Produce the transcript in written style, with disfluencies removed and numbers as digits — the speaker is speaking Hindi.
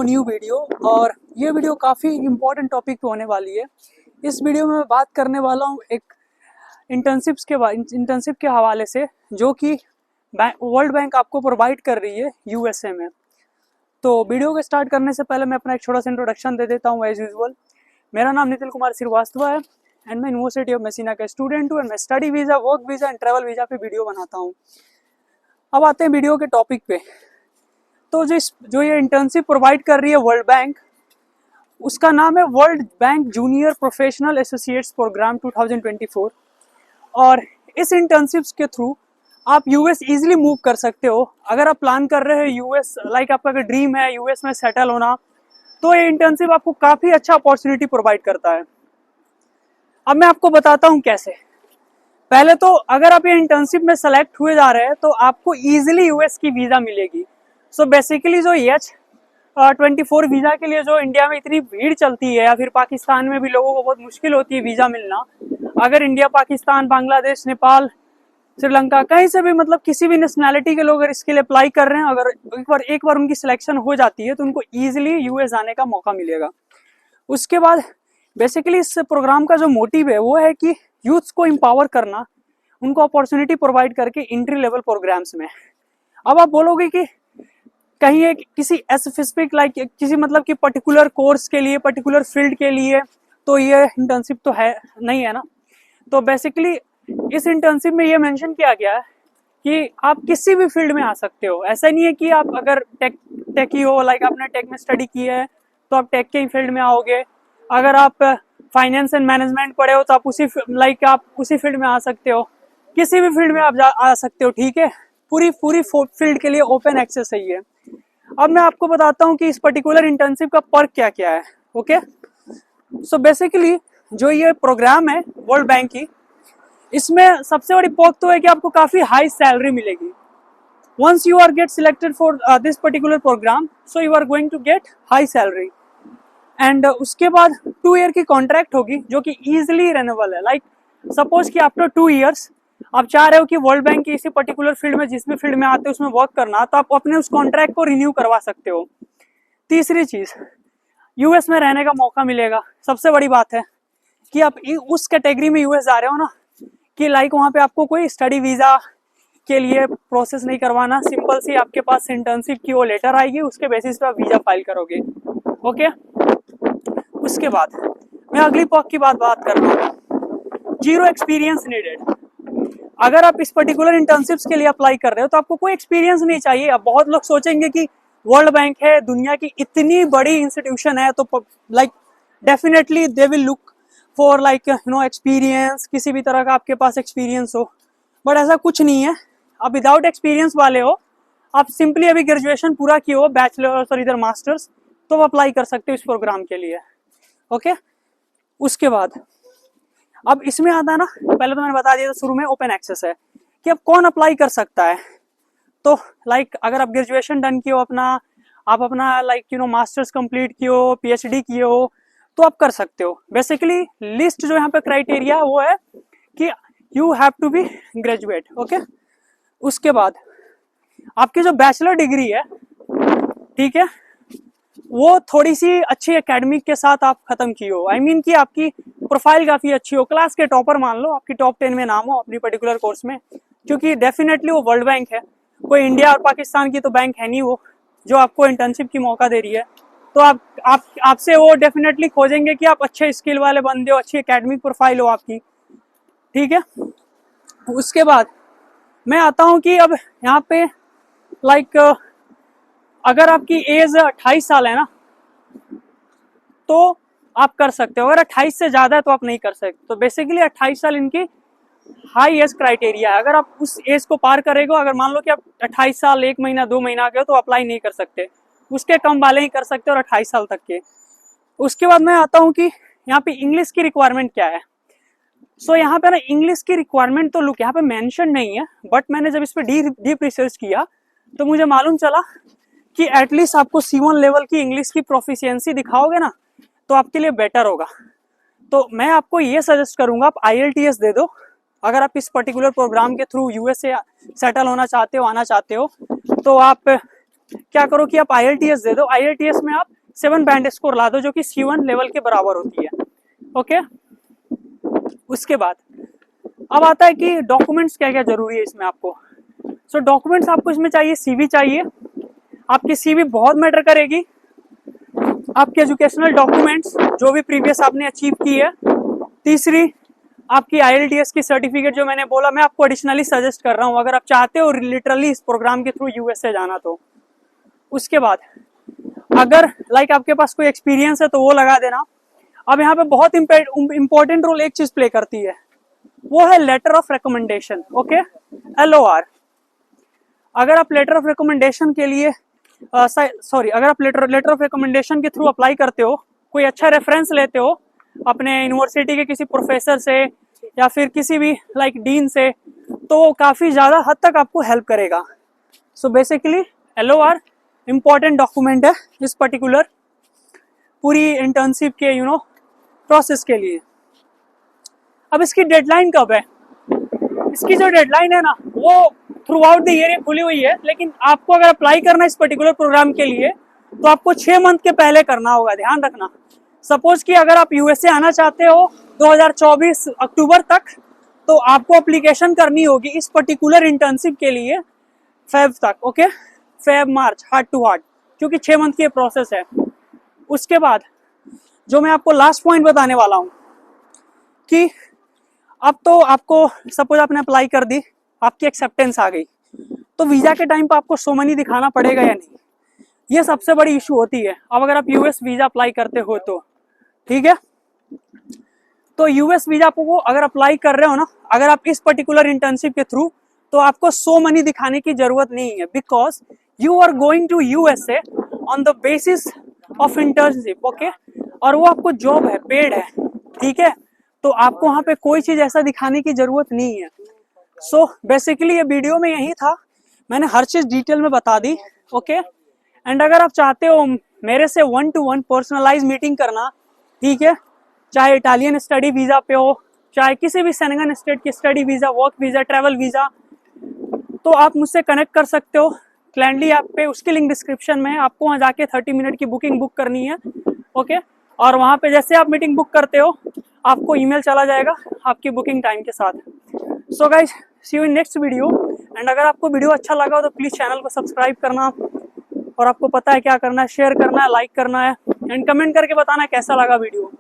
New video. और ये वीडियो काफ़ी इम्पोर्टेंट टॉपिक पे होने वाली है। इस वीडियो में मैं बात करने वाला हूँ एक इंटर्नशिप के हवाले से, जो कि वर्ल्ड बैंक आपको प्रोवाइड कर रही है यूएसए में। तो वीडियो को स्टार्ट करने से पहले मैं अपना एक छोटा सा इंट्रोडक्शन दे देता हूँ एज यूजुअल। मेरा नाम नितिन कुमार श्रीवास्तव है एंड मैं यूनिवर्सिटी ऑफ मेसिना का स्टूडेंट हूँ एंड मैं study visa, work visa and travel visa पे वीडियो बनाता हूँ। अब आते हैं वीडियो के टॉपिक पे। तो जो ये इंटर्नशिप प्रोवाइड कर रही है वर्ल्ड बैंक, उसका नाम है World Bank junior professional associates programme 2024। और इस इंटर्नशिप्स के थ्रू आप यूएस इजीली मूव कर सकते हो। अगर आप प्लान कर रहे हो यूएस, लाइक आपका अगर ड्रीम है यूएस में सेटल होना, तो ये इंटर्नशिप आपको काफ़ी अच्छा अपॉर्चुनिटी प्रोवाइड करता है। अब मैं आपको बताता हूँ कैसे। पहले तो अगर आप ये इंटर्नशिप में सेलेक्ट हुए जा रहे हैं तो आपको ईजिली यूएस की वीज़ा मिलेगी। सो बेसिकली जो H-24 वीज़ा के लिए जो इंडिया में इतनी भीड़ चलती है, या फिर पाकिस्तान में भी लोगों को बहुत मुश्किल होती है वीज़ा मिलना, अगर इंडिया, पाकिस्तान, बांग्लादेश, नेपाल, श्रीलंका, कहीं से भी, मतलब किसी भी नेशनैलिटी के लोग अगर इसके लिए अप्लाई कर रहे हैं, अगर एक बार उनकी सिलेक्शन हो जाती है तो उनको ईजिली यूएस जाने का मौका मिलेगा। उसके बाद बेसिकली इस प्रोग्राम का जो मोटिव है वो है कि यूथ्स को एम्पावर करना, उनको अपॉर्चुनिटी प्रोवाइड करके एंट्री लेवल प्रोग्राम्स में। अब आप बोलोगे कि कहीं एक किसी स्पेसिफिक, लाइक किसी मतलब कि पर्टिकुलर कोर्स के लिए, पर्टिकुलर फील्ड के लिए तो ये इंटर्नशिप तो है नहीं, है ना। तो बेसिकली इस इंटर्नशिप में ये मेंशन किया गया है कि आप किसी भी फील्ड में आ सकते हो। ऐसा नहीं है कि आप अगर टेक ही हो, लाइक आपने टेक में स्टडी की है तो आप टेक के ही फील्ड में आओगे। अगर आप फाइनेंस एंड मैनेजमेंट पढ़े हो तो आप उसी फील्ड में आ सकते हो। किसी भी फील्ड में आप आ सकते हो, ठीक है। पूरी फील्ड के लिए ओपन एक्सेस है ये। अब मैं आपको बताता हूँ कि इस पर्टिकुलर इंटर्नशिप का पर्क क्या क्या है। ओके, सो बेसिकली जो ये प्रोग्राम है वर्ल्ड बैंक की, इसमें सबसे बड़ी पर्क तो है कि आपको काफ़ी हाई सैलरी मिलेगी। once you are get selected for this particular program, so you are going to get high salary and उसके बाद 2 ईयर की कॉन्ट्रैक्ट होगी जो कि easily renewable है। लाइक सपोज कि आफ्टर 2 ईयर्स आप चाह रहे हो कि वर्ल्ड बैंक की इसी पर्टिकुलर फील्ड में, जिस भी फील्ड में आते हो उसमें वर्क करना, तो आप अपने उस कॉन्ट्रैक्ट को रिन्यू करवा सकते हो। तीसरी चीज़, यूएस में रहने का मौका मिलेगा। सबसे बड़ी बात है कि आप उस कैटेगरी में यूएस जा रहे हो ना, कि लाइक वहाँ पे आपको कोई स्टडी वीज़ा के लिए प्रोसेस नहीं करवाना। सिंपल सी आपके पास इंटर्नशिप की वो लेटर आएगी, उसके बेसिस पे आप वीज़ा फाइल करोगे। ओके, उसके बाद मैं अगली पर्क की बात कर रहा हूँ, जीरो एक्सपीरियंस नीडेड। अगर आप इस पर्टिकुलर इंटर्नशिप्स के लिए अप्लाई कर रहे हो तो आपको कोई एक्सपीरियंस नहीं चाहिए। अब बहुत लोग सोचेंगे कि वर्ल्ड बैंक है, दुनिया की इतनी बड़ी इंस्टीट्यूशन है, तो like definitely they will look for like experience, किसी भी तरह का आपके पास एक्सपीरियंस हो। बट ऐसा कुछ नहीं है। आप विदाउट एक्सपीरियंस वाले हो, आप सिंपली अभी ग्रेजुएशन पूरा किए हो, बैचलर और इधर मास्टर्स, तो आप अप्लाई कर सकते हो इस प्रोग्राम के लिए। ओके, उसके बाद अब इसमें आता है ना, पहले तो मैंने बता दिया था शुरू में ओपन एक्सेस है कि अब कौन अप्लाई कर सकता है। तो लाइक अगर आप ग्रेजुएशन डन किए हो आप अपना मास्टर्स कंप्लीट किए हो, पीएचडी किए हो, तो आप कर सकते हो। बेसिकली लिस्ट जो यहाँ पे क्राइटेरिया वो है कि you have to be graduate. Okay, उसके बाद आपकी जो बैचलर डिग्री है, ठीक है, वो थोड़ी सी अच्छी एकेडमिक के साथ आप खत्म की हो। आई मीन कि आपकी प्रोफाइल काफ़ी अच्छी हो, क्लास के टॉपर मान लो, आपकी टॉप 10 में नाम हो अपनी पर्टिकुलर कोर्स में, क्योंकि डेफिनेटली वो वर्ल्ड बैंक है, कोई इंडिया और पाकिस्तान की तो बैंक है नहीं वो जो आपको इंटर्नशिप की मौका दे रही है। तो आपसे वो डेफिनेटली खोजेंगे कि आप अच्छे स्किल वाले बंदे हो, अच्छी एकेडमिक प्रोफाइल हो आपकी, ठीक है। उसके बाद मैं आता हूँ कि अब यहाँ पे लाइक अगर आपकी एज 28 साल है ना, तो आप कर सकते हो। अगर 28 से ज़्यादा है तो आप नहीं कर सकते। तो बेसिकली 28 साल इनकी हाई एज क्राइटेरिया है। अगर आप उस एज को पार करेंगे, अगर मान लो कि आप 28 साल 1 महीना 2 महीना के हो, तो अप्लाई नहीं कर सकते। उसके कम वाले ही कर सकते और 28 साल तक के। उसके बाद मैं आता हूँ कि यहाँ पे इंग्लिश की रिक्वायरमेंट क्या है। सो यहाँ पे ना इंग्लिश की रिक्वायरमेंट तो लुक यहाँ पे मेंशन नहीं है, बट मैंने जब इस पर डीप रिसर्च किया तो मुझे मालूम चला कि एटलीस्ट आपको C1 लेवल की इंग्लिश की प्रोफिशिएंसी दिखाओगे ना, तो आपके लिए बेटर होगा। तो मैं आपको ये सजेस्ट करूंगा, आप IELTS दे दो। अगर आप इस पर्टिकुलर प्रोग्राम के थ्रू यूएस से सेटल होना चाहते हो, आना चाहते हो, तो आप क्या करो कि आप IELTS दे दो, IELTS में आप 7 बैंड स्कोर ला दो जो कि C1 लेवल के बराबर होती है। ओके, उसके बाद अब आता है कि डॉक्यूमेंट्स क्या क्या जरूरी है इसमें आपको। सो डॉक्यूमेंट्स आपको इसमें चाहिए, CV चाहिए, आपकी CV बहुत मैटर करेगी, आपके एजुकेशनल डॉक्यूमेंट्स जो भी प्रीवियस आपने अचीव की है, तीसरी आपकी IELTS की सर्टिफिकेट जो मैंने बोला, मैं आपको एडिशनली सजेस्ट कर रहा हूँ अगर आप चाहते हो लिटरली इस प्रोग्राम के थ्रू USA जाना तो। उसके बाद अगर आपके पास कोई एक्सपीरियंस है तो वो लगा देना। अब यहाँ पे बहुत इंपॉर्टेंट रोल एक चीज प्ले करती है, वो है letter of recommendation. Okay, LOR। अगर आप लेटर ऑफ रिकमेंडेशन के लिए अगर आप लेटर ऑफ रिकमेंडेशन के थ्रू अप्लाई करते हो, कोई अच्छा रेफरेंस लेते हो अपने यूनिवर्सिटी के किसी प्रोफेसर से या फिर किसी भी डीन से, तो काफी ज्यादा हद तक आपको हेल्प करेगा। So basically LOR important document है इस पर्टिकुलर पूरी इंटर्नशिप के प्रोसेस के लिए। अब इसकी डेडलाइन कब है? इसकी जो डेडलाइन है ना, वो थ्रू आउट द ईयर खुली हुई है, लेकिन आपको अगर अप्लाई करना है इस पर्टिकुलर प्रोग्राम के लिए तो आपको 6 मंथ के पहले करना होगा, ध्यान रखना। सपोज कि अगर आप USA आना चाहते हो 2024 अक्टूबर तक, तो आपको एप्लीकेशन करनी होगी इस पर्टिकुलर इंटर्नशिप के लिए फेब तक। Okay, Feb March heart to heart, क्योंकि 6 मंथ की प्रोसेस है। उसके बाद जो मैं आपको लास्ट पॉइंट बताने वाला हूं कि अब तो आपको सपोज आपने अप्लाई कर दी, आपकी एक्सेप्टेंस आ गई, तो वीजा के टाइम पर आपको सो मनी दिखाना पड़ेगा या नहीं, ये सबसे बड़ी इशू होती है। अब अगर आप US वीजा अप्लाई करते हो तो ठीक है, तो US वीजा आपको अगर अप्लाई कर रहे हो ना, अगर आप इस पर्टिकुलर इंटर्नशिप के थ्रू, तो आपको सो मनी दिखाने की जरूरत नहीं है, because you are going to USA on the basis of internship. Okay, और वो आपको जॉब है, पेड है, ठीक है, तो आपको वहां पे कोई चीज ऐसा दिखाने की जरूरत नहीं है। सो बेसिकली ये वीडियो में यही था, मैंने हर चीज डिटेल में बता दी। ओके, एंड अगर आप चाहते हो मेरे से 1-to-1 पर्सनलाइज मीटिंग करना, ठीक है, चाहे इटालियन स्टडी वीजा पे हो, चाहे किसी भी सेनेगन स्टेट की study visa, work visa, travel visa, तो आप मुझसे कनेक्ट कर सकते हो क्लैंडली ऐप पे। उसकी लिंक डिस्क्रिप्शन में है, आपको वहां जाके 30 मिनट की बुकिंग बुक करनी है। ओके, और वहां पे जैसे आप मीटिंग बुक करते हो आपको ईमेल चला जाएगा आपकी बुकिंग टाइम के साथ। So guys, see you in next video. And अगर आपको वीडियो अच्छा लगा हो तो प्लीज चैनल को सब्सक्राइब करना, और आपको पता है क्या करना है, शेयर करना है, लाइक करना है, एंड कमेंट करके बताना कैसा लगा वीडियो।